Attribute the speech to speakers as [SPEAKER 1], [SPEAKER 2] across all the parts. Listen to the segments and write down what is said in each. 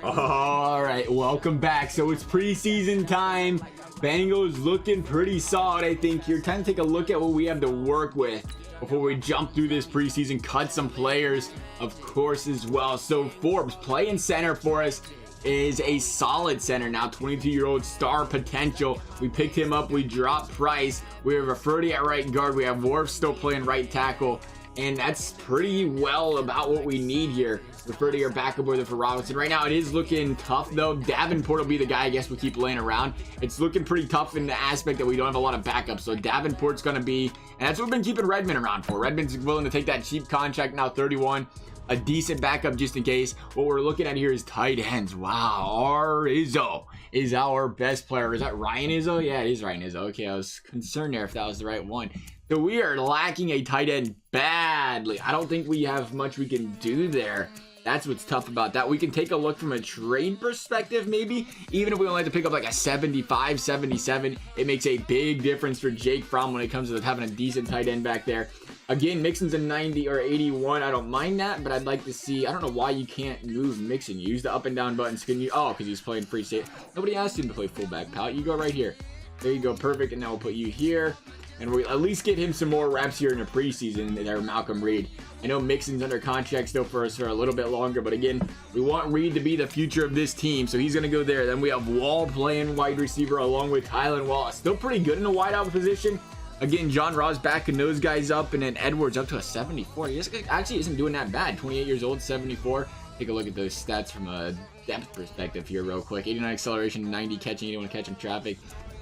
[SPEAKER 1] All right, welcome back. So it's preseason time. Bengals looking pretty solid, I think. Here, time to take a look at what we have to work with before we jump through this preseason. Cut some players, of course, as well. So Forbes playing center for us is a solid center now, 22-year-old star potential. We picked him up. We dropped Price. We have Rafferty at right guard. We have Worf still playing right tackle. And that's pretty well about what we need here. Rafferty or backup with it for Robinson. Right now, it is looking tough, though. Davenport will be the guy I guess we keep laying around. It's looking pretty tough in the aspect that we don't have a lot of backups. So Davenport's going to be, and that's what we've been keeping Redmond around for. Redmond's willing to take that cheap contract now, 31. A decent backup just in case. What we're looking at here is tight ends. Wow, our Izzo is our best player. Is that Ryan Izzo? Yeah, it is Ryan Izzo. Okay, I was concerned there if that was the right one. So we are lacking a tight end badly. I don't think we have much we can do there. That's what's tough about that. We can take a look from a trade perspective, maybe. Even if we only have to pick up like a 75, 77, it makes a big difference for Jake Fromm when it comes to having a decent tight end back there. Again, Mixon's a 90 or 81. I don't mind that, but I'd like to see, I don't know why you can't move Mixon. You use the up and down buttons. Can you? Oh, because he's playing free safety. Nobody asked him to play fullback, pal. You go right here. There you go. Perfect. And now we'll put you here. And we'll at least get him some more reps here in the preseason there, Malcolm Reed. I know Mixon's under contract still for us for a little bit longer, but again, we want Reed to be the future of this team, so he's going to go there. Then we have Wall playing wide receiver along with Tylan Wallace. Still pretty good in the wideout position. Again, John Ross backing those guys up, and then Edwards up to a 74. He actually isn't doing that bad. 28 years old, 74. Take a look at those stats from a depth perspective here real quick. 89 acceleration, 90 catching, 81 catching traffic.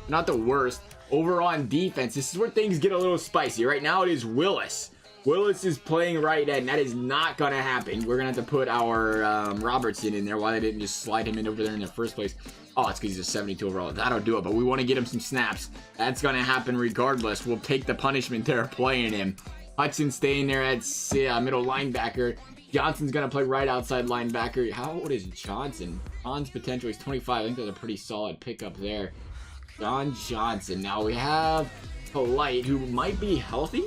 [SPEAKER 1] Not the worst. Over on defense, this is where things get a little spicy. Right now, it is Willis. Willis is playing right end. That is not going to happen. We're going to have to put our Robertson in there. Why they didn't just slide him in over there in the first place. Oh, it's because he's a 72 overall. That'll do it, but we want to get him some snaps. That's going to happen regardless. We'll take the punishment there playing him. Hudson staying there at middle linebacker. Johnson's going to play right outside linebacker. How old is Johnson? John's potential is 25. I think that's a pretty solid pickup there. John Johnson. Now we have Polite, who might be healthy.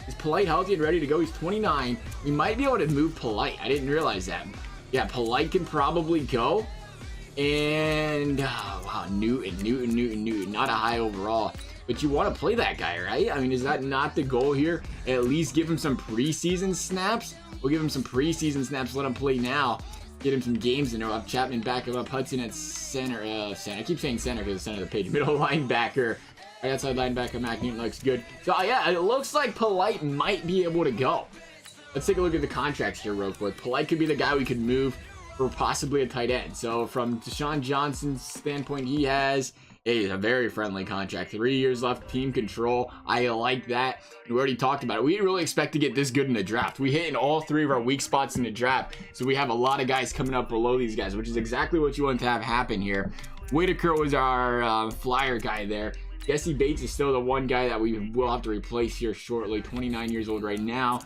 [SPEAKER 1] Is Polite healthy and ready to go? He's 29. We might be able to move Polite. I didn't realize that. Yeah, Polite can probably go. And, wow, Newton. Not a high overall. But you want to play that guy, right? I mean, is that not the goal here? At least give him some preseason snaps. We'll give him some preseason snaps. Let him play now. Get him some games in there. We'll have Chapman backing up. Hudson at center. I keep saying center because it's center of the page. Middle linebacker. Right outside linebacker. Mac Newton looks good. So, yeah, it looks like Polite might be able to go. Let's take a look at the contracts here real quick. Polite could be the guy we could move for possibly a tight end. So, from Deshaun Johnson's standpoint, he has a very friendly contract. 3 years left, team control. I like that. We already talked about it. We didn't really expect to get this good in the draft. We hit in all three of our weak spots in the draft. So we have a lot of guys coming up below these guys, which is exactly what you want to have happen here. Whitaker was our flyer guy there. Jesse Bates is still the one guy that we will have to replace here shortly. 29 years old right now.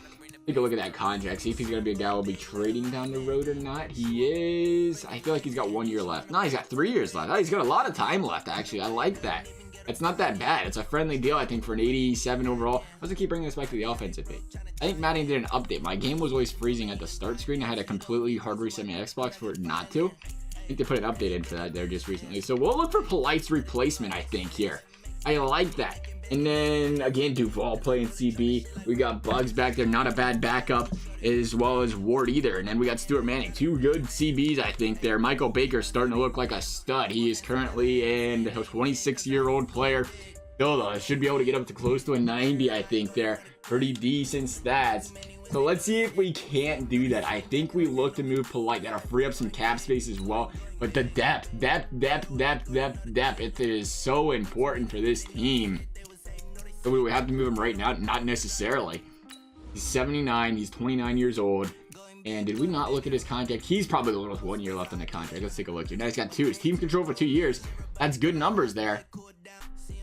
[SPEAKER 1] Take a look at that contract. See if he's going to be a guy we'll be trading down the road or not. He is. I feel like he's got 1 year left. No, he's got 3 years left. Oh, he's got a lot of time left, actually. I like that. It's not that bad. It's a friendly deal, I think, for an 87 overall. Let's keep bringing this back to the offensive page. I think Madden did an update. My game was always freezing at the start screen. I had to completely hard reset my Xbox for it not to. I think they put an update in for that there just recently. So we'll look for Polite's replacement, I think, here. I like that. And then, again, Duval playing CB. We got Bugs back there. Not a bad backup, as well as Ward either. And then we got Stuart Manning. Two good CBs, I think, there. Michael Baker's starting to look like a stud. He is currently a 26-year-old player. Still, though, should be able to get up to close to a 90, I think, there. Pretty decent stats. So let's see if we can't do that. I think we look to move Polite. That'll free up some cap space as well. But the depth. It is so important for this team. So we have to move him right now? Not necessarily. He's 79. He's 29 years old. And did we not look at his contract? He's probably the one with 1 year left on the contract. Let's take a look here. Now he's got 2. His team control for 2 years. That's good numbers there.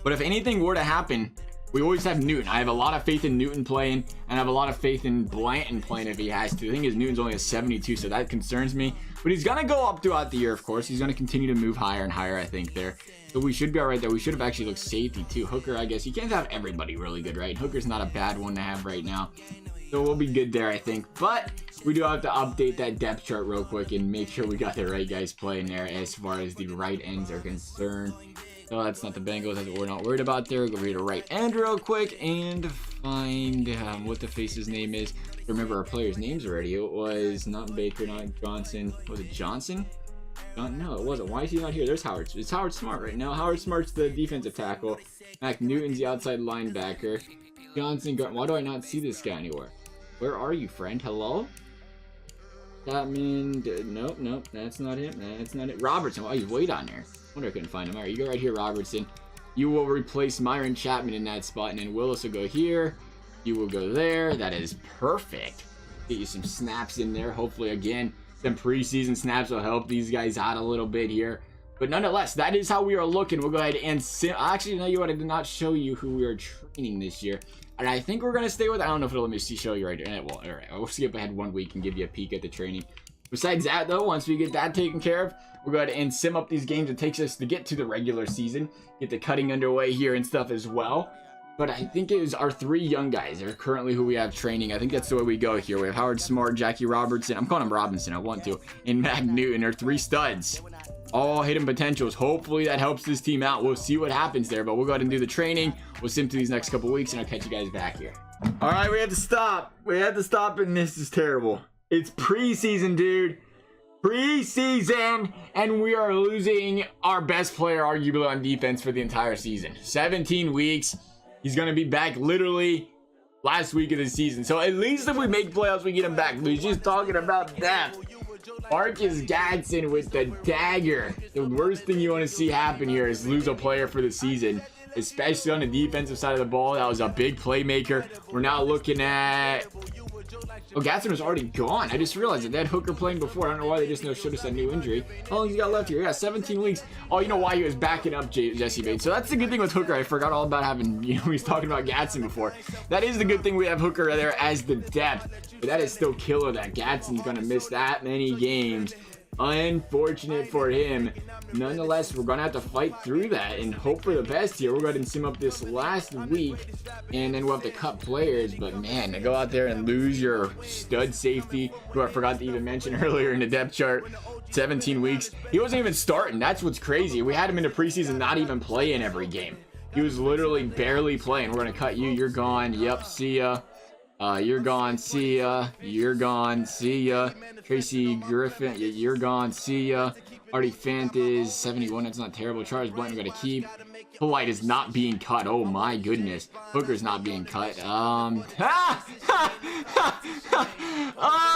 [SPEAKER 1] But if anything were to happen, we always have Newton. I have a lot of faith in Newton playing, and I have a lot of faith in Blanton playing if he has to. The thing is, Newton's only a 72, so that concerns me. But he's going to go up throughout the year, of course. He's going to continue to move higher and higher, I think, there. So we should be all right there. We should have actually looked safety, too. Hooker, I guess. You can't have everybody really good, right? Hooker's not a bad one to have right now. So we'll be good there, I think. But we do have to update that depth chart real quick and make sure we got the right guys playing there as far as the right ends are concerned. So that's not the Bengals. That's what we're not worried about there. Go read a right end real quick and find what the face's name is. Remember our players' names already. It was not Baker, not Johnson. Was it Johnson? No, it wasn't. Why is he not here? There's Howard. It's Howard Smart right now. Howard Smart's the defensive tackle. Mac Newton's the outside linebacker. Johnson, why do I not see this guy anywhere? Where are you, friend? Hello? Chapman, nope, that's not him. That's not it. Robertson, oh, he's way down there. Wonder I couldn't find him. All right, you go right here, Robertson. You will replace Myron Chapman in that spot, and then Willis will go here. You will go there. That is perfect. Get you some snaps in there. Hopefully, again, some preseason snaps will help these guys out a little bit here. But nonetheless, that is how we are looking. We'll go ahead and actually, no, you what? I did not show you who we are training this year. And I think we're going to stay with, I don't know if it'll let me show you right here. And it will. All right, we'll skip ahead 1 week and give you a peek at the training. Besides that, though, once we get that taken care of, we'll go ahead and sim up these games. It takes us to get to the regular season, get the cutting underway here and stuff as well. But I think it is our 3 young guys are currently who we have training. I think that's the way we go here. We have Howard Smart, Jackie Robertson. I'm calling him Robinson. I want to. And Mac Newton are 3 studs. All hidden potentials. Hopefully that helps this team out. We'll see what happens there. But we'll go ahead and do the training. We'll sim through these next couple weeks, and I'll catch you guys back here. All right, we have to stop. We have to stop, and this is terrible. It's preseason, dude. Preseason, and we are losing our best player, arguably, on defense for the entire season. 17 weeks. He's going to be back literally last week of the season. So at least if we make playoffs, we get him back. But he's just talking about depth. Marcus Gadsden with the dagger. The worst thing you want to see happen here is lose a player for the season, especially on the defensive side of the ball. That was a big playmaker. We're now looking at... Oh, Gadsden was already gone. I just realized that. They had Hooker playing before. I don't know why they just showed us that new injury. How long he's got left here? Yeah, 17 weeks. Oh, you know why he was backing up Jesse Bates. So that's the good thing with Hooker. I forgot all about having, he's talking about Gadsden before. That is the good thing. We have Hooker there as the depth. But that is still killer that Gadsden's going to miss that many games. Unfortunate for him. Nonetheless, we're gonna have to fight through that and hope for the best here. We'll go ahead and sim up this last week, and then we'll have to cut players. But man, to go out there and lose your stud safety, who I forgot to even mention earlier in the depth chart, 17 weeks, he wasn't even starting. That's what's crazy. We had him in the preseason not even playing every game. He was literally barely playing. We're gonna cut you. You're gone. Yep, see ya. You're gone, see ya. You're gone, see ya. Tracy Griffin, you're gone, see ya. Artie Fant is 71, that's not terrible. Charles Blunt, we gotta keep. Polite is not being cut, oh my goodness. Hooker's not being cut. Oh,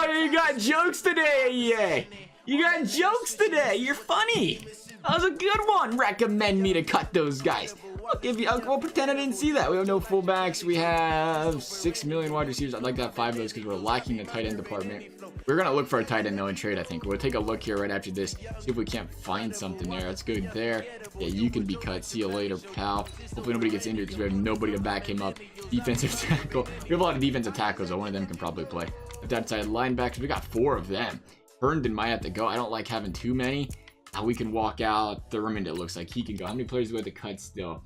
[SPEAKER 1] you got jokes today, EA. You got jokes today, you're funny. That was a good one. Recommend me to cut those guys. Look, we'll pretend I didn't see that. We have no fullbacks. We have 6 million wide receivers. I'd like to have 5 of those because we're lacking the tight end department. We're going to look for a tight end, though, in trade, I think. We'll take a look here right after this. See if we can't find something there. That's good there. Yeah, you can be cut. See you later, pal. Hopefully nobody gets injured because we have nobody to back him up. Defensive tackle. We have a lot of defensive tackles, so one of them can probably play. But that side linebackers, we got 4 of them. Herndon might have to go. I don't like having too many. We can walk out Thurmond, it looks like he can go. How many players do we have to cut still?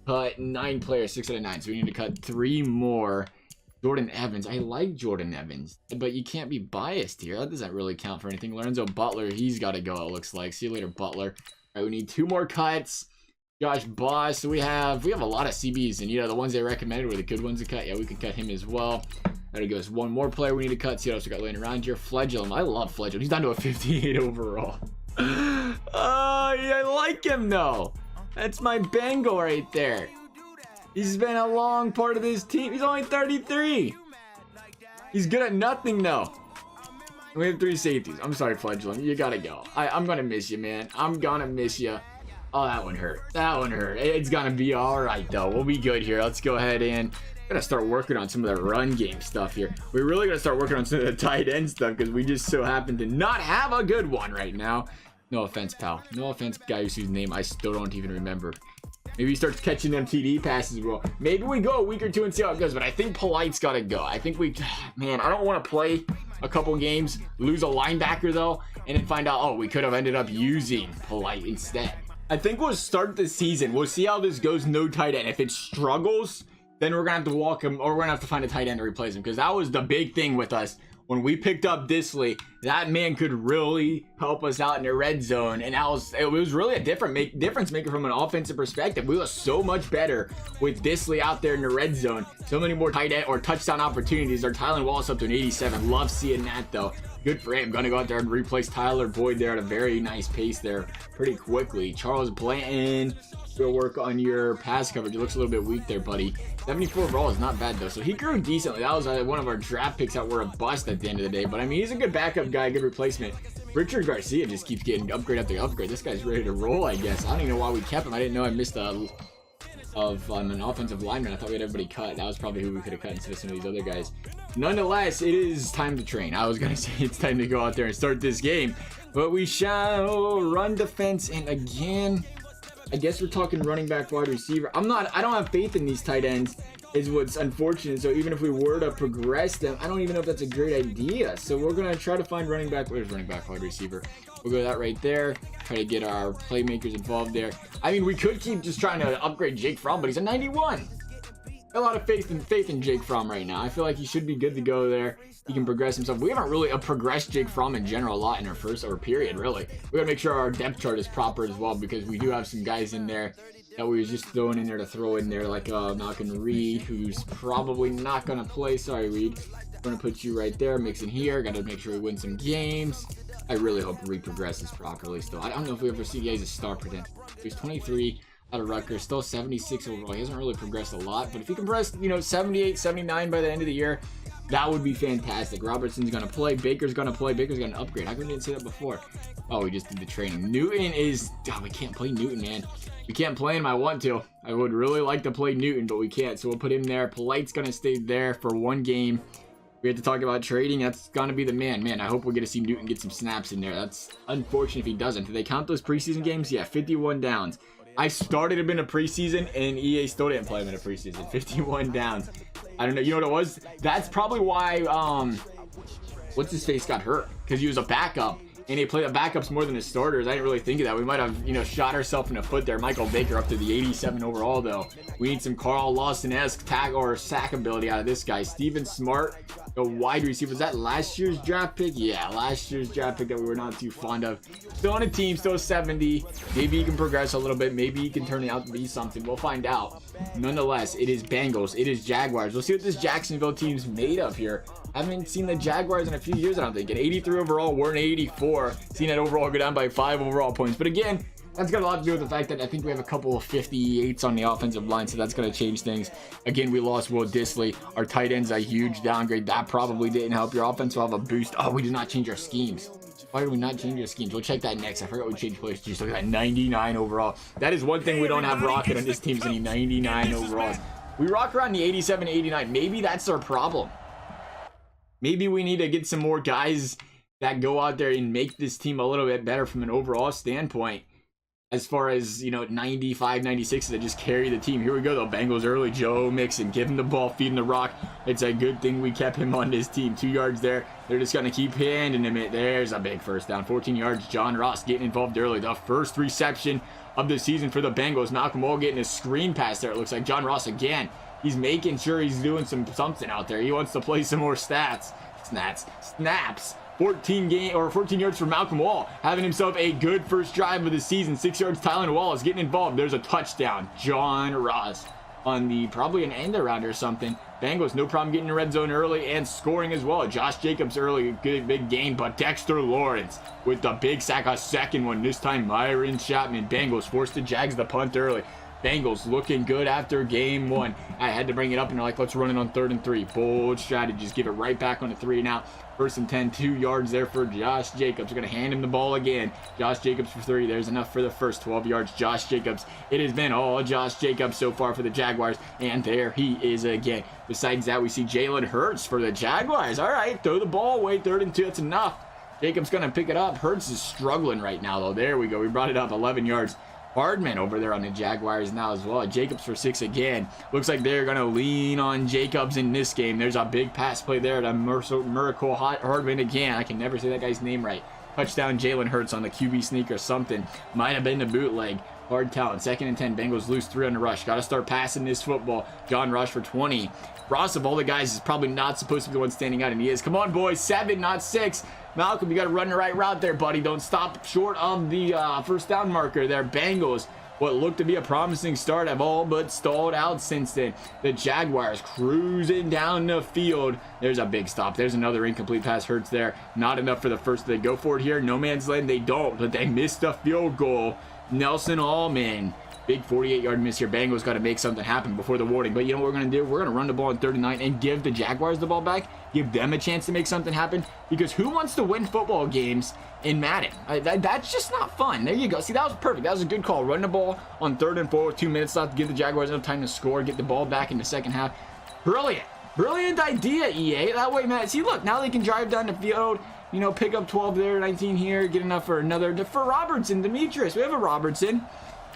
[SPEAKER 1] Cut 9 players, 6 out of 9. So we need to cut 3 more. Jordan Evans. I like Jordan Evans, but you can't be biased here. That doesn't really count for anything. Lorenzo Butler, he's got to go, it looks like. See you later, Butler. All right, we need 2 more cuts. Josh Boss. So we have a lot of CBs, and the ones they recommended were the good ones to cut. Yeah, we can cut him as well. There he goes. 1 more player we need to cut. See what else we got laying around here. Fledgling. I love Fledgling. He's down to a 58 overall. Oh, yeah, I like him though. That's my Bengal right there. He's been a long part of this team. He's only 33. He's good at nothing though. We have 3 safeties. I'm sorry, Fledgling. You gotta go. I'm gonna miss you, man. I'm gonna miss you. Oh, that one hurt. That one hurt. It's gonna be all right though. We'll be good here. Let's go ahead and gotta start working on some of the run game stuff here. We really gotta start working on some of the tight end stuff because we just so happen to not have a good one right now. No offense, pal. No offense, guy whose name I still don't even remember. Maybe he starts catching them TD passes. Well, maybe we go a week or 2 and see how it goes. But I think Polite's got to go. I think man, I don't want to play a couple games, lose a linebacker though, and then find out, oh, we could have ended up using Polite instead. I think we'll start the season. We'll see how this goes. No tight end. If it struggles, then we're gonna have to walk him, or we're gonna have to find a tight end to replace him, because that was the big thing with us. When we picked up Disley, that man could really help us out in the red zone, and it was really a difference maker from an offensive perspective. We were so much better with Disley out there in the red zone. So many more tight end or touchdown opportunities. Our Tylan Wallace up to an 87. Love seeing that though. Good for him. Gonna go out there and replace Tyler Boyd there at a very nice pace there pretty quickly. Charles Blanton, we'll work on your pass coverage. It looks a little bit weak there, buddy. 74 overall is not bad though, so he grew decently. That was one of our draft picks that were a bust at the end of the day, but I mean, he's a good backup guy, good replacement. Richard Garcia just keeps getting upgrade after upgrade. This guy's ready to roll, I guess. I don't even know why we kept him. I didn't know I missed an offensive lineman. I thought we had everybody cut. That was probably who we could have cut instead of some of these other guys. Nonetheless, it is time to train. I was gonna say it's time to go out there and start this game, but we shall run defense, and again, I guess we're talking running back, wide receiver. I don't have faith in these tight ends, is what's unfortunate. So even if we were to progress them, I don't even know if that's a great idea. So we're going to try to find running back. Where's running back, wide receiver? We'll go that right there. Try to get our playmakers involved there. I mean, we could keep just trying to upgrade Jake Fromm, but he's a 91. A lot of faith in Jake Fromm right now. I feel like he should be good to go there. He can progress himself. We haven't really progressed Jake Fromm in general a lot in our first period, really. We gotta make sure our depth chart is proper as well, because we do have some guys in there that we was just throwing in there to throw in there, like Malcolm Reed, who's probably not gonna play. Sorry, Reed. I'm gonna put you right there, mixing here. Gotta make sure we win some games. I really hope Reed progresses properly still. I don't know if we ever see guys as star potential. He's 23 out of Rutgers, still 76 overall. He hasn't really progressed a lot, but if he can progress, 78, 79 by the end of the year, that would be fantastic. Robertson's gonna play. Baker's gonna play. Baker's gonna upgrade. How come we didn't say that before? Oh, we just did the training. Newton is... Oh, we can't play Newton, man. We can't play him. I want to. I would really like to play Newton, but we can't. So we'll put him there. Polite's gonna stay there for one game. We have to talk about trading. That's gonna be the man. Man, I hope we get to see Newton get some snaps in there. That's unfortunate if he doesn't. Do they count those preseason games? Yeah, 51 downs. I started him in a preseason, and EA still didn't play him in a preseason. 51 downs. I don't know. You know what it was? That's probably why, what's his face got hurt. Because he was a backup, and he played the backups more than his starters. I didn't really think of that. We might have, shot ourselves in the foot there. Michael Baker up to the 87 overall, though. We need some Carl Lawson-esque tag or sack ability out of this guy. Steven Smart, a wide receiver. Was that last year's draft pick? Yeah, last year's draft pick that we were not too fond of. Still on a team, still 70. Maybe he can progress a little bit. Maybe he can turn it out to be something. We'll find out. Nonetheless, it is Bengals. It is Jaguars. We'll see what this Jacksonville team's made of here. I haven't seen the Jaguars in a few years, I don't think. At 83 overall, we're an 84. Seen that overall go down by 5 overall points. But again, that's got a lot to do with the fact that I think we have a couple of 58s on the offensive line, so that's going to change things. Again, we lost Will Disley. Our tight end's a huge downgrade. That probably didn't help. Your offense will have a boost. Oh, we did not change our schemes. Why did we not change our schemes? We'll check that next. I forgot we changed players. Just look at that, 99 overall. That is one thing we don't have rocking on this team, is any 99 overalls. We rock around the 87, 89. Maybe that's our problem. Maybe we need to get some more guys that go out there and make this team a little bit better from an overall standpoint. As far as, 95, 96 that just carry the team. Here we go, though. Bengals early. Joe Mixon. Give him the ball. Feed him the rock. It's a good thing we kept him on this team. 2 yards there. They're just going to keep handing him it. There's a big first down. 14 yards. John Ross getting involved early. The first reception of the season for the Bengals. Malcolm Wall getting a screen pass there. It looks like John Ross again. He's making sure he's doing something out there. He wants to play some more snaps. 14 yards for Malcolm Wall, having himself a good first drive of the season. 6 yards. Tylan Wallace getting involved. There's a touchdown. John Ross on probably an end around or something. Bengals no problem getting in the red zone early and scoring as well. Josh Jacobs early, good big game, but Dexter Lawrence with the big sack, a second one. This time Myron Chapman. Bengals forced the Jags to punt early. Bengals looking good after game 1. I had to bring it up, and they're like, let's run it on 3rd and 3. Bold strategies. Give it right back on the 3 and out. 1st and 10, 2 yards there for Josh Jacobs. We're going to hand him the ball again. Josh Jacobs for 3. There's enough for the first 12 yards. Josh Jacobs. It has been all Josh Jacobs so far for the Jaguars, and there he is again. Besides that, we see Jalen Hurts for the Jaguars. All right, throw the ball away. 3rd and 2. That's enough. Jacobs going to pick it up. Hurts is struggling right now, though. There we go. We brought it up 11 yards. Hardman over there on the Jaguars now as well. Jacobs for 6 again. Looks like they're going to lean on Jacobs in this game. There's a big pass play there to Miracle Hardman again. I can never say that guy's name right. Touchdown Jalen Hurts on the QB sneak or something. Might have been the bootleg. Hard talent. 2nd and 10. Bengals lose 3 on the rush. Got to start passing this football. John Rush for 20. Ross, of all the guys, is probably not supposed to be the one standing out, and he is. Come on, boys. 7, not 6. Malcolm, you got to run the right route there, buddy. Don't stop short of the first down marker there. Bengals, what looked to be a promising start, have all but stalled out since then. The Jaguars cruising down the field. There's a big stop. There's another incomplete pass. Hurts there. Not enough for the first. They go for it here. No man's land. They don't, but they missed a field goal. Nelson Allman. Big 48-yard miss here. Bengals got to make something happen before the warning. But you know what we're going to do? We're going to run the ball on 39 and give the Jaguars the ball back. Give them a chance to make something happen. Because who wants to win football games in Madden? That's just not fun. There you go. See, that was perfect. That was a good call. Run the ball on 3rd and 4 with 2 minutes left. Give the Jaguars enough time to score. Get the ball back in the second half. Brilliant. Brilliant idea, EA. That way, Matt. See, look. Now they can drive down the field. You know, pick up 12 there, 19 here. Get enough for another. For Robertson, Demetrius. We have a Robertson.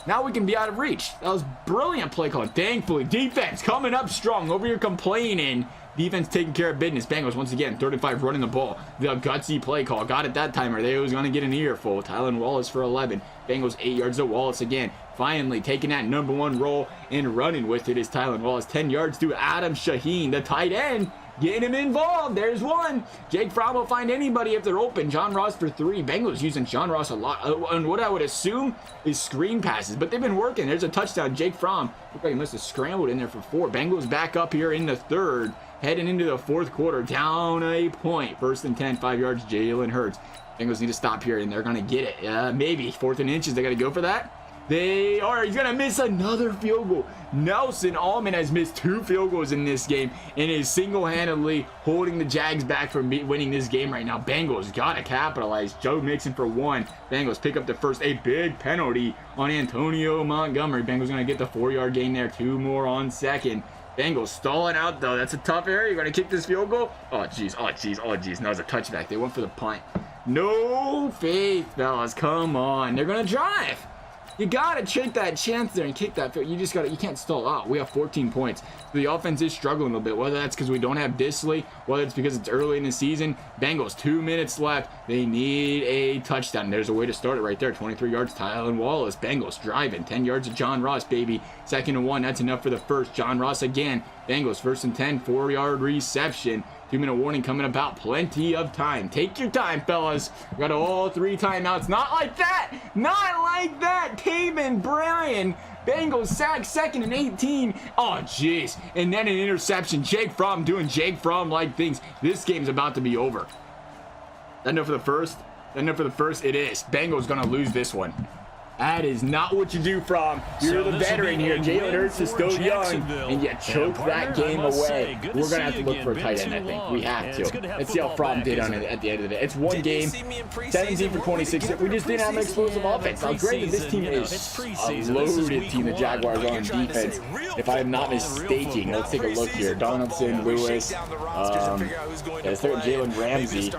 [SPEAKER 1] Now we can be out of reach. That was brilliant play call. Thankfully, defense coming up strong. Over here complaining. Defense taking care of business. Bengals once again, 3rd and 5 running the ball. The gutsy play call. Got it that time, or they was going to get an earful. Tylan Wallace for 11. Bengals 8 yards to Wallace again. Finally taking that number 1 roll and running with it is Tylan Wallace. 10 yards to Adam Shaheen, the tight end. Getting him involved. There's one. Jake Fromm will find anybody if they're open. John Ross for 3. Bengals using John Ross a lot. And what I would assume is screen passes. But they've been working. There's a touchdown. Jake Fromm. Looked like he must have scrambled in there for 4. Bengals back up here in the 3rd. Heading into the 4th quarter. Down a point. 1st and 10. 5 yards. Jalen Hurts. Bengals need to stop here. And they're going to get it. Maybe. 4th and inches. They got to go for that. They are. He's going to miss another field goal. Nelson Allman has missed 2 field goals in this game and is single-handedly holding the Jags back from winning this game right now. Bengals got to capitalize. Joe Mixon for 1. Bengals pick up the first. A big penalty on Antonio Montgomery. Bengals going to get the 4-yard gain there. 2 more on 2nd. Bengals stalling out, though. That's a tough area. You're going to kick this field goal? Oh, jeez. Oh, jeez. Oh, jeez. No, it's a touchback. They went for the punt. No faith, fellas. Come on. They're going to drive. You gotta take that chance there and kick that field. You can't stall out. We have 14 points. So the offense is struggling a little bit. Whether that's because we don't have Disley, whether it's because it's early in the season. Bengals, 2 minutes left. They need a touchdown. There's a way to start it right there. 23 yards, Tylan Wallace. Bengals driving. 10 yards to John Ross, baby. 2nd and 1. That's enough for the first. John Ross again. Bengals, 1st and 10. 4-yard reception. 2-minute warning coming about. Plenty of time. Take your time, fellas. We got all 3 timeouts. Not like that. Not like that. Taven Bryan. Bengals sack. 2nd and 18. Oh, jeez. And then an interception. Jake Fromm doing Jake Fromm-like things. This game's about to be over. That enough for the first? That enough for the first? It is. Bengals gonna lose this one. That is not what you do, Fromm. You're the veteran here. Jalen Hurts is still young, and you choke that game away. We're going to have to look for a tight end, I think. We have to. Let's see how Fromm did on it at the end of the day. It's one game, 17 for 26. We just didn't have an explosive offense. Now, granted, this team is a loaded team, the Jaguars, on defense. If I'm not mistaken, let's take a look here. Donaldson, Lewis, Jalen Ramsey,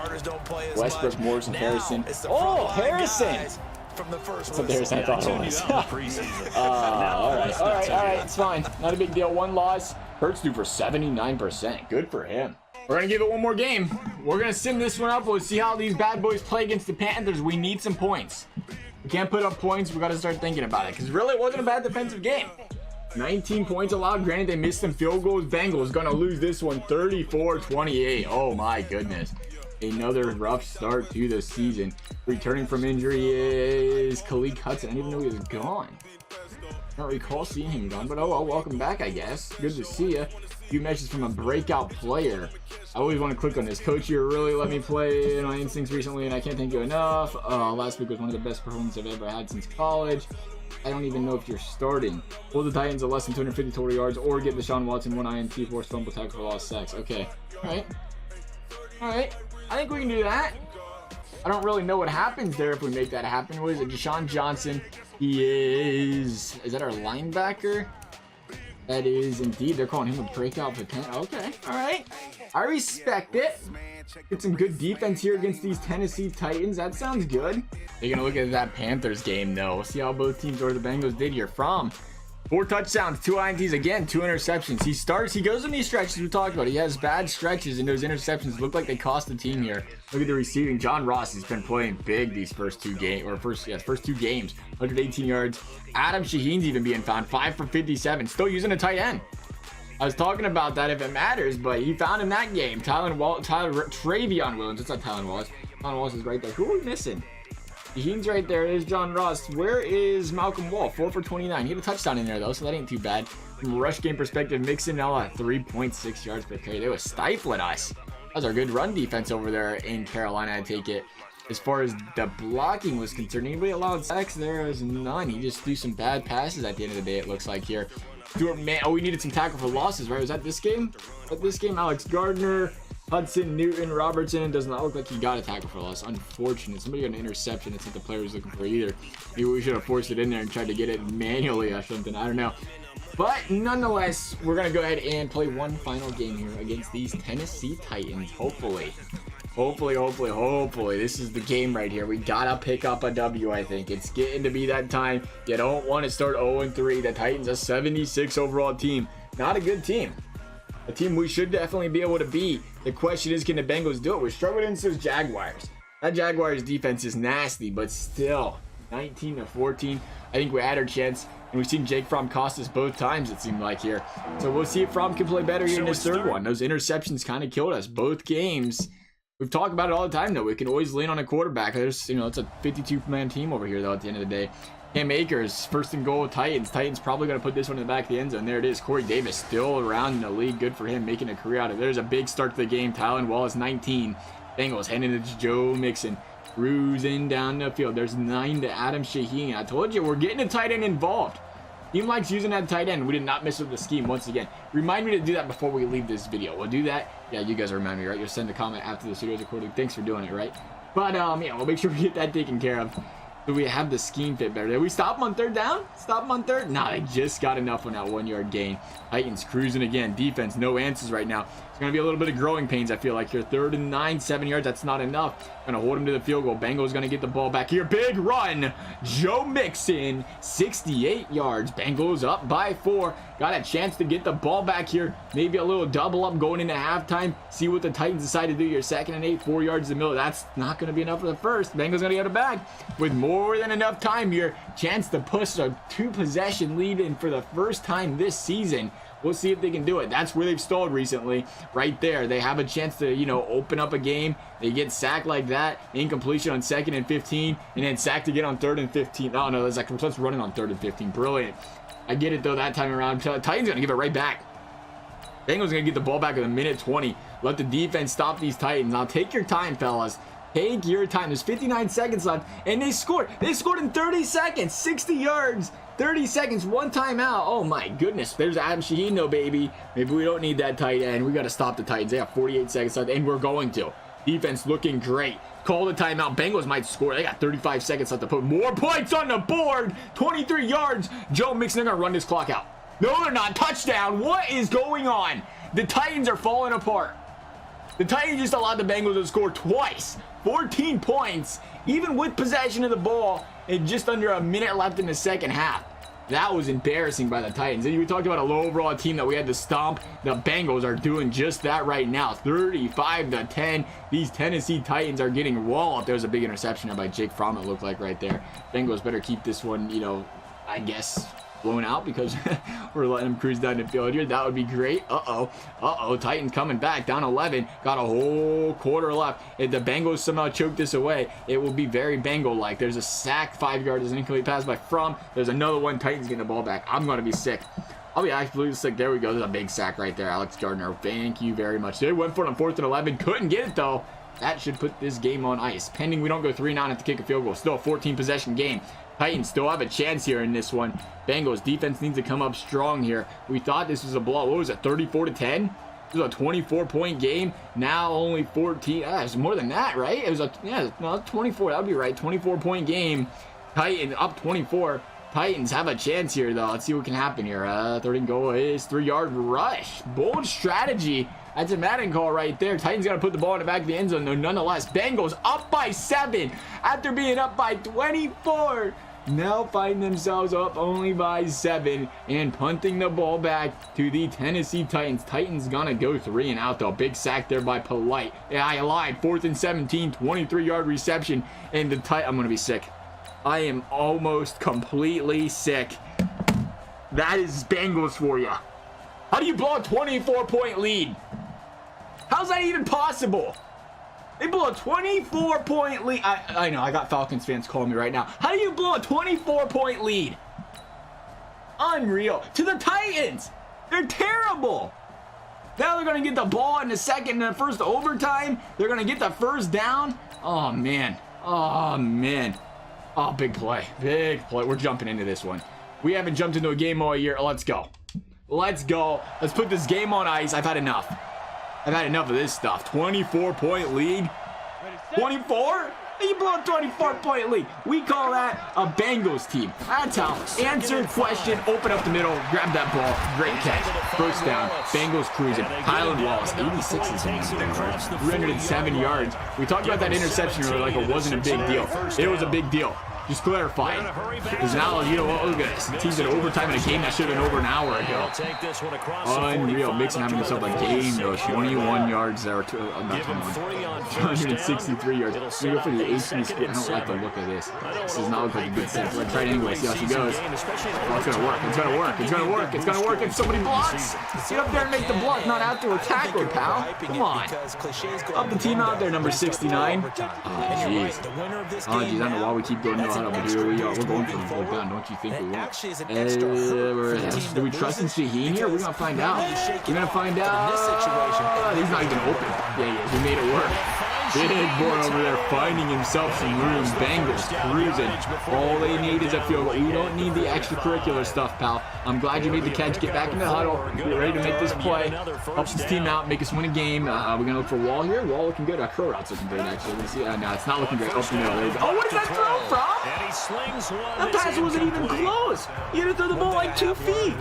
[SPEAKER 1] Westbrook, Morrison, Harrison. Oh, Harrison! That's what Harrison I thought it was. All right, it's fine. Not a big deal. 1 loss. Hurts due for 79%. Good for him. We're going to give it one more game. We're going to sim this one up. We'll see how these bad boys play against the Panthers. We need some points. We can't put up points. We got to start thinking about it because really it wasn't a bad defensive game. 19 points allowed. Granted, they missed some field goals. Bengals going to lose this one 34-28. Oh, my goodness. Another rough start to the season. Returning from injury is Khalid Hudson. I didn't even know he was gone. I don't recall seeing him gone, but oh well, welcome back, I guess. Good to see you. A few messages from a breakout player. I always want to click on this. Coach, you really let me play in my instincts recently, and I can't thank you enough. Last week was one of the best performances I've ever had since college. I don't even know if you're starting. Hold the Titans at less than 250 total yards, or get Deshaun Watson 1 INT, forced fumble, tackle for lost sacks. Okay. All right. I think we can do that. I don't really know what happens there if we make that happen. What is it? Deshaun Johnson. He is that our linebacker? That is indeed. They're calling him a breakout potential. Okay. All right. I respect it. Get some good defense here against these Tennessee Titans. That sounds good. They're going to look at that Panthers game, though. See how both teams or the Bengals did here. From 4 touchdowns, 2 INTs, again, 2 interceptions. He goes in these stretches we talked about. He has bad stretches, and those interceptions look like they cost the team here. Look at the receiving. John Ross has been playing big these first 2 games, first 2 games. 118 yards. Adam Shaheen's even being found, 5 for 57. Still using a tight end. I was talking about that if it matters, but he found in that game. Travion Williams. It's not Tylan Wallace. Tylan Wallace is right there. Who are we missing? Shaheen's right there. There's John Ross. Where is Malcolm Wall? 4 for 29. He had a touchdown in there, though, so that ain't too bad. From a rush game perspective, Mixon now at 3.6 yards per carry. They were stifling us. That was our good run defense over there in Carolina, I take it. As far as the blocking was concerned, anybody allowed sacks? There was none. He just threw some bad passes at the end of the day, it looks like here. We needed some tackle for losses, right? Was that this game? Alex Gardner, Hudson, Newton, Robertson. Does not look like he got a tackle for loss. Unfortunate. Somebody got an interception. That's not the player was looking for either. Maybe we should have forced it in there and tried to get it manually or something. I don't know. But nonetheless, we're going to go ahead and play one final game here against these Tennessee Titans. Hopefully, this is the game right here. We got to pick up a W, I think. It's getting to be that time. You don't want to start 0-3. The Titans, a 76 overall team. Not a good team. A team we should definitely be able to beat. The question is, can the Bengals do it? We're struggling against those Jaguars. That Jaguars defense is nasty, but still, 19-14. I think we had our chance. And we've seen Jake Fromm cost us both times, it seemed like here. So we'll see if Fromm can play better here in this third one. Those interceptions kind of killed us both games. We've talked about it all the time, though. We can always lean on a quarterback. There's, it's a 52-man team over here, though, at the end of the day. Cam Akers, 1st and goal, Titans. Titans probably going to put this one in the back of the end zone. There it is. Corey Davis still around in the league. Good for him, making a career out of it. There's a big start to the game. Tylan Wallace, 19. Bengals handing it to Joe Mixon. Cruising down the field. There's 9 to Adam Shaheen. I told you, we're getting a tight end involved. Team likes using that tight end. We did not mess with the scheme once again. Remind me to do that before we leave this video. We'll do that. Yeah, you guys remind me, right? You'll send a comment after this video is recorded. Thanks for doing it, right? But, yeah, we'll make sure we get that taken care of. So we have the scheme fit better. Did we stop them on 3rd down? Stop them on 3rd? Nah, they just got enough on that 1-yard gain. Titans cruising again. Defense, no answers right now. It's going to be a little bit of growing pains, I feel like here. 3rd and 9, 7 yards. That's not enough. Going to hold him to the field goal. Bengals going to get the ball back here. Big run. Joe Mixon, 68 yards. Bengals up by 4. Got a chance to get the ball back here. Maybe a little double up going into halftime. See what the Titans decide to do here. 2nd and 8, 4 yards in the middle. That's not going to be enough for the first. Bengals going to get it back with more than enough time here. Chance to push a 2-possession lead in for the first time this season. We'll see if they can do it. That's where they've stalled recently. Right there. They have a chance to, open up a game. They get sacked like that. Incompletion on 2nd and 15. And then sacked again on 3rd and 15. Oh, no. There's like let's running on 3rd and 15. Brilliant. I get it, though, that time around. Titans going to give it right back. Bengals going to get the ball back with 1:20. Let the defense stop these Titans. Now, take your time, fellas. Take your time. There's 59 seconds left. And they scored. They scored in 30 seconds. 60 yards. 30 seconds, 1 timeout. Oh my goodness. There's Adam Shaheen, though, baby. Maybe we don't need that tight end. We got to stop the Titans. They have 48 seconds left, and we're going to. Defense looking great. Call the timeout. Bengals might score. They got 35 seconds left to put more points on the board. 23 yards. Joe Mixon, they're going to run this clock out. No, they're not. Touchdown. What is going on? The Titans are falling apart. The Titans just allowed the Bengals to score twice. 14 points, even with possession of the ball, and just under a minute left in the second half. That was embarrassing by the Titans. And we talked about a low overall team that we had to stomp. The Bengals are doing just that right now. 35-10. These Tennessee Titans are getting walloped. There was a big interception by Jake Fromm, it looked like right there. Bengals better keep this one, I guess, blown out because we're letting them cruise down the field here. That would be great. Titans coming back, down 11. Got a whole quarter left. If the Bengals somehow choke this away, it will be very Bengal-like. There's a sack, 5 yards, an incomplete pass by Fromm. There's another one. Titans getting the ball back. I'm going to be sick. I'll be absolutely sick. There we go. There's a big sack right there. Alex Gardner, thank you very much. They went for it on 4th and 11. Couldn't get it, though. That should put this game on ice. Pending we don't go 3-9 at the kick a field goal. Still a 14-possession game. Titans still have a chance here in this one. Bengals defense needs to come up strong here. We thought this was a blowout. What was it, 34-10? This was a 24-point game. Now only 14. It's more than that, right? It was 24. That would be right. 24-point game. Titans up 24. Titans have a chance here, though. Let's see what can happen here. 3rd and goal is 3-yard rush. Bold strategy. That's a Madden call right there. Titans got to put the ball in the back of the end zone, though, nonetheless. Bengals up by 7 after being up by 24. now find themselves up only by 7 and punting the ball back to the Tennessee Titans. Titans gonna go 3 and out though. Big sack there by Polite. Yeah, I lied. 4th and 17, 23-yard reception. And the I'm gonna be sick. I am almost completely sick. That is Bengals for you. How do you blow a 24-point lead? How's that even possible? They blow a 24-point lead. I know, I got Falcons fans calling me right now. How do you blow a 24-point lead? Unreal. To the Titans. They're terrible. Now they're going to get the ball in the second and the first overtime. They're going to get the first down. Oh, man. Oh, man. Oh, big play. Big play. We're jumping into this one. We haven't jumped into a game all year. Let's go. Let's go. Let's put this game on ice. I've had enough. I've had enough of this stuff. 24-point lead. 24? You blow a 24-point lead. We call that a Bengals team. That's how. Answer question. Open up the middle. Grab that ball. Great catch. First down. Bengals cruising. Highland Wallace. 86 is 307 yards. We talked about that interception earlier like it wasn't a big deal. It was a big deal. Just clarifying. Because now, you know what, look at this. The team's in overtime in a game that should have been over an hour ago. Unreal. Mixon having himself a game, though. 21 yards there. Not 263 yards. We go for the AC split. I don't like the look of this. This does not look like a good set. Let's try it anyway. See how she goes. Oh, it's going to work. It's going to work. It's going to work. It's going to work if somebody blocks. Get up there and make the block, not after a tackle, pal. Come on. Up the team out there, number 69. Oh, jeez. Oh, jeez. I don't know why we keep going no huddle, but here we are. We're going for the full gun. Don't you think we want? Do we trust in Shaheen here? We're going to find out. We're going to find out. He's not even open. Yeah, he is. We made it work. Big boy over there finding himself some room. Bengals cruising. All they need is a field goal. You don't need the extracurricular stuff, pal. I'm glad you made the catch. Get back in the huddle. Get ready to make this play. Help this team out. Make us win a game. We're going to look for Wall here. Wall looking good. Crow Route's looking great, actually. Let's see. No, it's not looking great. Up the middle. There you go. Oh, what is that throw from? That pass wasn't even close. He had to throw the ball like 2 feet.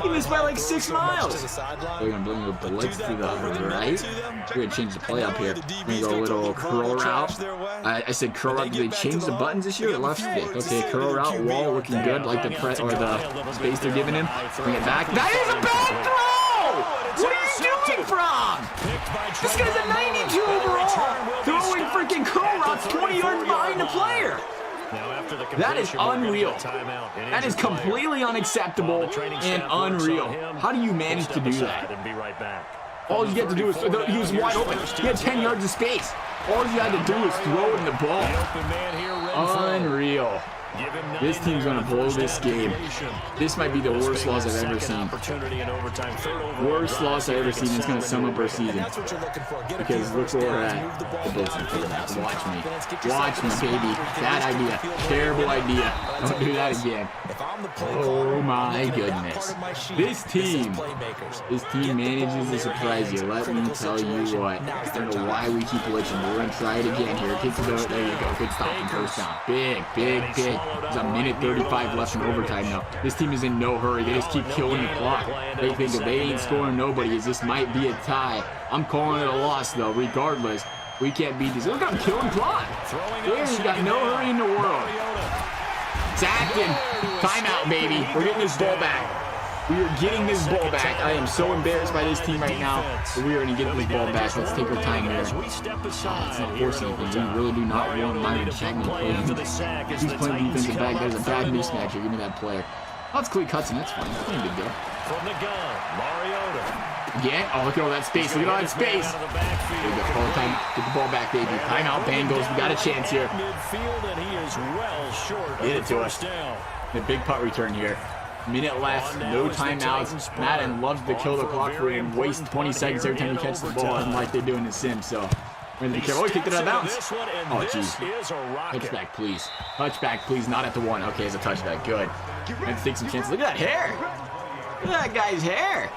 [SPEAKER 1] He missed by like 6 miles. We're going to bring a blitz to the right. We're going to change the play up here. We're going to go a little curl route. I said curl route. Did they change the buttons this year? Left stick. Okay, curl route. Wall looking good. Like the press or the space they're giving him. Bring it back. That is a bad throw! What are you doing from? This guy's a 92 overall. Throwing freaking curl routes 20 yards behind the player. That is unreal. That is completely unacceptable and unreal. How do you manage to do that? All you had to do was, he was wide open. He had 10 yards of space. All you had to do was throw in the ball. Unreal. This team's going to blow this game. This might be the worst loss I've ever seen. Worst loss I've ever seen. It's going to sum up our season. Because look where we're at. The Bills are going to watch me. Watch me, baby. Bad idea. Terrible idea. Don't do that again. Oh my goodness. This team manages to surprise you. Let me tell you what. I don't know why we keep glitching. We're going to try it again here. Kick it out. There you go. Good stop and first down. Big. There's a minute 35 left in overtime now. This team is in no hurry. They just keep killing the clock. They think if they ain't scoring nobody, this might be a tie. I'm calling it a loss, though, regardless. We can't beat this. Look, I'm killing clock. There's got no hurry in the world. Sacked him. Timeout, baby. We're getting this ball back. We are getting this ball back. I am so embarrassed by this team right now, but we are going to get this ball back. Let's take our time here. It's not forcing anything. We really do not want Myron Chapman playing. He's playing defensive back. That is a bad mismatch here. Give me that player. Oh, it's Clee Cutson. That's fine. That's not a big deal. Again. Oh, look at all that space. Look at all that space. There you go. Call time. Get the ball back, baby. Timeout, Bengals. We got a chance here. Get it to us. The big punt return here. Minute left, no timeouts. Madden loves to kill the clock for you and waste 20 seconds every time you catch the ball, unlike they do in the sim. So we're gonna be careful. Oh, he kicked it out of bounds. Oh, jeez. Touchback, please. Touchback, please. Not at the 1. Okay, it's a touchback. Good. Let's take some chances. Look at that hair. Look at that guy's hair.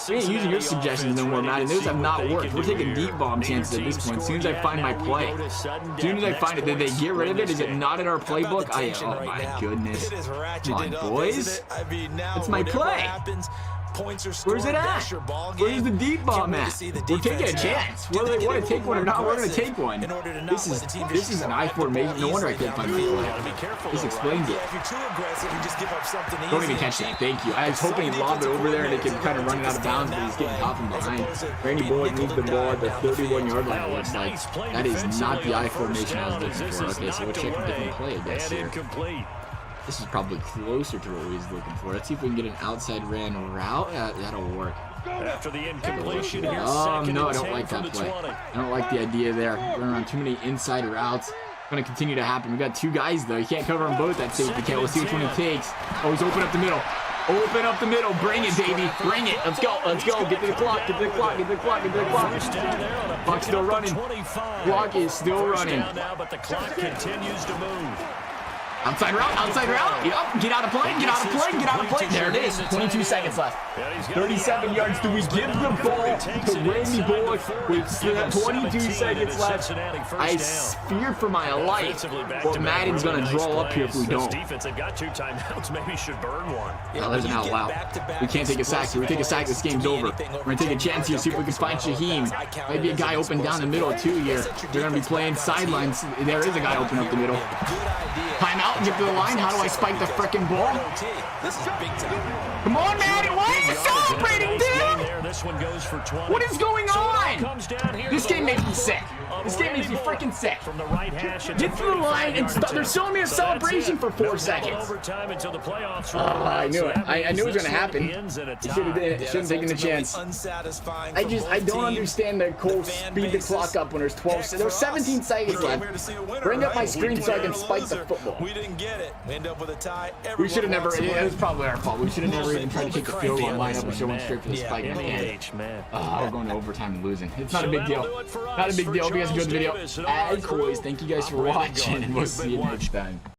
[SPEAKER 1] We ain't using your suggestions no more, Madden. Those have not worked. We're taking deep bomb chances at this point. As soon as I find my play. As soon as I find it, did they get rid of it? Is it not in our playbook? Oh my goodness. Come on, boys. It's my play. Where's it at? Where's the deep bomb at? We're taking a chance. Whether they want to take one or not, we're going to take one. This is an I formation. No wonder I can't find my play. This explains it. Don't even catch that. Thank you. I was hoping he'd lob it over there and they could kind of run it out of bounds, but he's getting caught from behind. Randy Bullock needs the ball at the 31-yard line, it looks like. That is not the I formation I was looking for. Okay, so we'll check a different play, I guess, here. This is probably closer to what we was looking for. Let's see if we can get an outside ran route. That'll work.
[SPEAKER 2] After the incompletion,
[SPEAKER 1] no, I don't like that play. I don't like the idea there. Running around too many inside routes. Going to continue to happen. We got two guys though. You can't cover them both at safety. We'll see which one he takes. Oh, he's open up the middle. Open up the middle. Bring it, baby. Bring it. Let's go. Let's go. Get to the clock. Get to the clock. Get to the clock. Get to the clock. Clock's still running. Clock is still running.
[SPEAKER 2] But the clock continues to move.
[SPEAKER 1] Outside route, outside route. Yep. Get out of play, get out of play, get out of play. There it is. 22 seconds left. 37 yards. Do we give the ball to Randy Bullock with 22 seconds left? I fear for my life what Madden's going to draw up here if we don't.
[SPEAKER 2] They've got 2 timeouts. Maybe should burn one.
[SPEAKER 1] Oh, there's an out loud. We can't take a sack. If we take a sack, this game's over. We're going to take a chance here, see if we can find Shaheem. Might be a guy open down the middle, too, here. They're going to be playing sidelines. There is a guy open up the middle. Timeout. Get to the line. How do I spike the frickin' ball? Come on, man. Why are you celebrating, dude? What is going on? This game makes me sick. This game makes me freaking sick. Get to the line and stop. They're showing me a celebration for 4 seconds. I knew it. I knew it was going to happen. He should have did it. Shouldn't have taken the chance. I don't understand the Cole speed the clock up when there's 12. There's 17 seconds left. Bring up my screen so I can spike the football. We should have never. It was probably our fault. We should have never even tried to kick the field goal line up and show one straight for the spike. We're going to overtime and losing. It's not a big deal. Not a big deal. Hope you guys enjoyed the video. As always, thank you guys for watching, and we'll see you next time.